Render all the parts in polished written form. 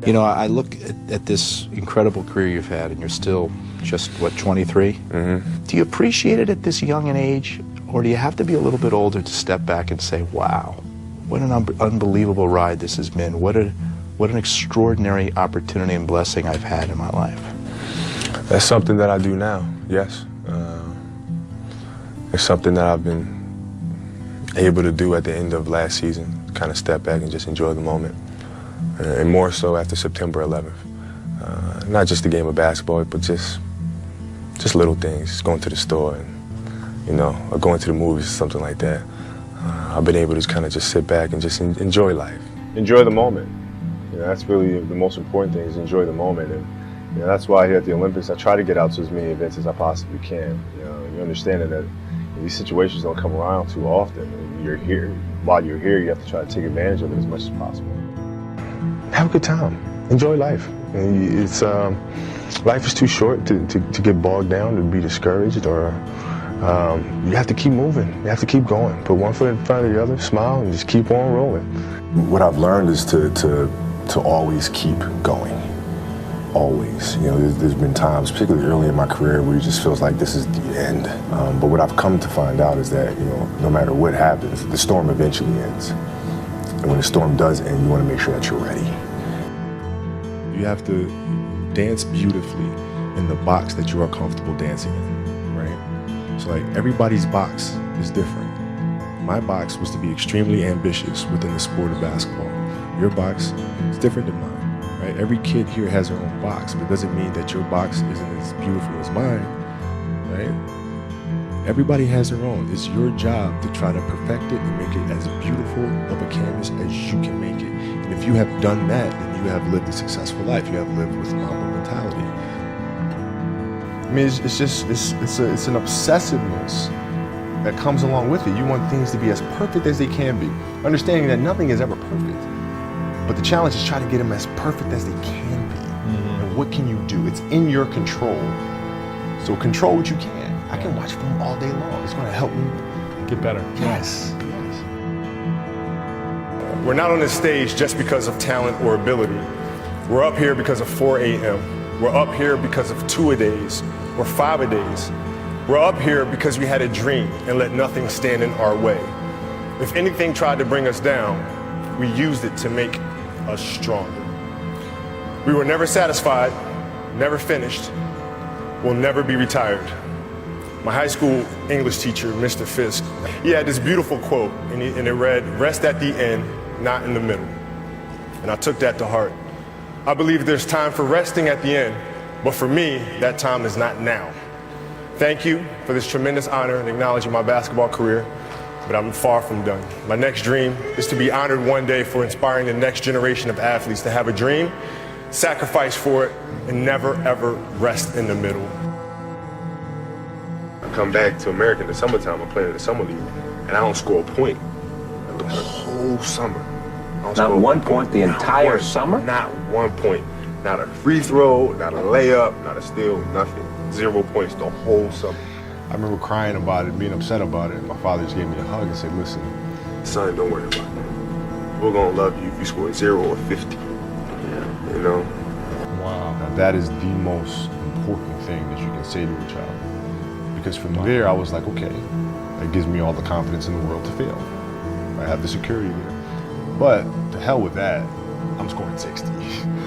You know, I look at this incredible career you've had, and you're still just, what, 23? Mm-hmm. Do you appreciate it at this young an age, or do you have to be a little bit older to step back and say, wow, what an unbelievable ride this has been. What an extraordinary opportunity and blessing I've had in my life. That's something that I do now, yes. It's something that I've been able to do at the end of last season, kind of step back and just enjoy the moment. And more so after September 11th. Not just the game of basketball, but just little things, going to the store and, you know, or going to the movies or something like that. I've been able to kind of just sit back and just enjoy life. Enjoy the moment. You know, that's really the most important thing, is enjoy the moment. And you know, that's why here at the Olympics, I try to get out to as many events as I possibly can. You know, you understanding that these situations don't come around too often. And you're here. While you're here, you have to try to take advantage of it as much as possible. Have a good time. Enjoy life. It's life is too short to get bogged down, to be discouraged, or you have to keep moving. You have to keep going. Put one foot in front of the other, smile, and just keep on rolling. What I've learned is to always keep going. Always. You know, there's been times, particularly early in my career, where it just feels like this is the end. But what I've come to find out is that, you know, no matter what happens, the storm eventually ends. And when the storm does end, you want to make sure that you're ready. You have to dance beautifully in the box that you are comfortable dancing in, right? So like, everybody's box is different. My box was to be extremely ambitious within the sport of basketball. Your box is different than mine, right? Every kid here has their own box, but it doesn't mean that your box isn't as beautiful as mine, right? Everybody has their own. It's your job to try to perfect it and make it as beautiful of a canvas as you can make it. And if you have done that, then you have lived a successful life. You have lived with Mamba mentality. I mean, it's an obsessiveness that comes along with it. You want things to be as perfect as they can be, understanding that nothing is ever perfect. But the challenge is trying to get them as perfect as they can be. Mm-hmm. And what can you do? It's in your control. So control what you can. I can watch film all day long. It's going to help me get better. Yes. We're not on this stage just because of talent or ability. We're up here because of 4 a.m. We're up here because of 2-a-days or 5-a-days. We're up here because we had a dream and let nothing stand in our way. If anything tried to bring us down, we used it to make us stronger. We were never satisfied, never finished, will never be retired. My high school English teacher, Mr. Fisk, he had this beautiful quote, and it read, "Rest at the end, not in the middle." And I took that to heart. I believe there's time for resting at the end, but for me, that time is not now. Thank you for this tremendous honor in acknowledging my basketball career, but I'm far from done. My next dream is to be honored one day for inspiring the next generation of athletes to have a dream, sacrifice for it, and never, ever rest in the middle. I come back to America in the summertime, I'm playing in the summer league, and I don't score a point the whole summer. Not one point the entire summer? Not 1 point. Not a free throw, not a layup, not a steal, nothing. 0 points the whole summer. I remember crying about it, being upset about it, and my father just gave me a hug and said, listen. Son, don't worry about it. We're gonna love you if you score 0 or 50. Yeah. You know? Wow. Now that is the most important thing that you can say to a child. Because from there, I was like, okay, that gives me all the confidence in the world to fail. I have the security there. But to hell with that, I'm scoring 60.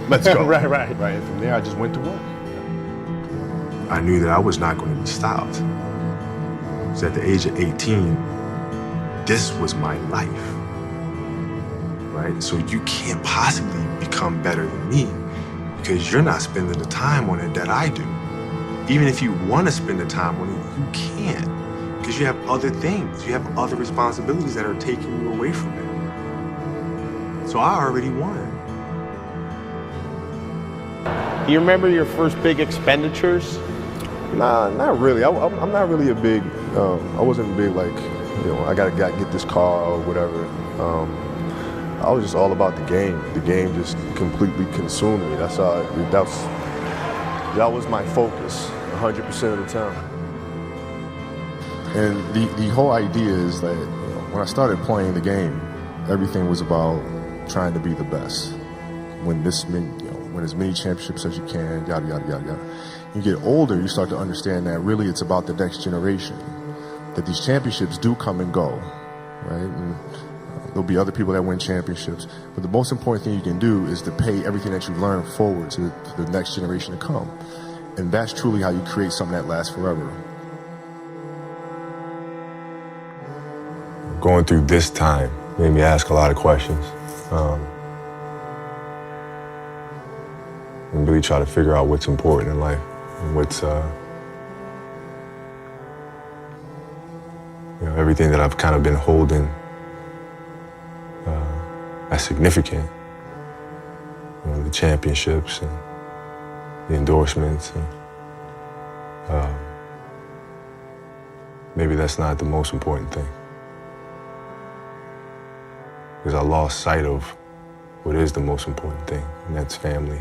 Let's go. Right. And from there, I just went to work. I knew that I was not going to be stopped. So at the age of 18, this was my life, right? So you can't possibly become better than me because you're not spending the time on it that I do. Even if you want to spend the time on it, you can't because you have other things. You have other responsibilities that are taking you away from it. So I already won. Do you remember your first big expenditures? Nah, not really. I'm not really a big, I wasn't big like, you know, I gotta get this car or whatever. I was just all about the game. The game just completely consumed me. That was my focus 100% of the time. And the whole idea is that, you know, when I started playing the game, everything was about trying to be the best. win this many, win as many championships as you can, yada, yada, yada, yada. You get older, you start to understand that really it's about the next generation, that these championships do come and go, right? And there'll be other people that win championships, but the most important thing you can do is to pay everything that you've learned forward to the next generation to come. And that's truly how you create something that lasts forever. Going through this time made me ask a lot of questions. And really try to figure out what's important in life and what's, everything that I've kind of been holding as significant. The championships and the endorsements. And, maybe that's not the most important thing. Because I lost sight of what is the most important thing, and that's family.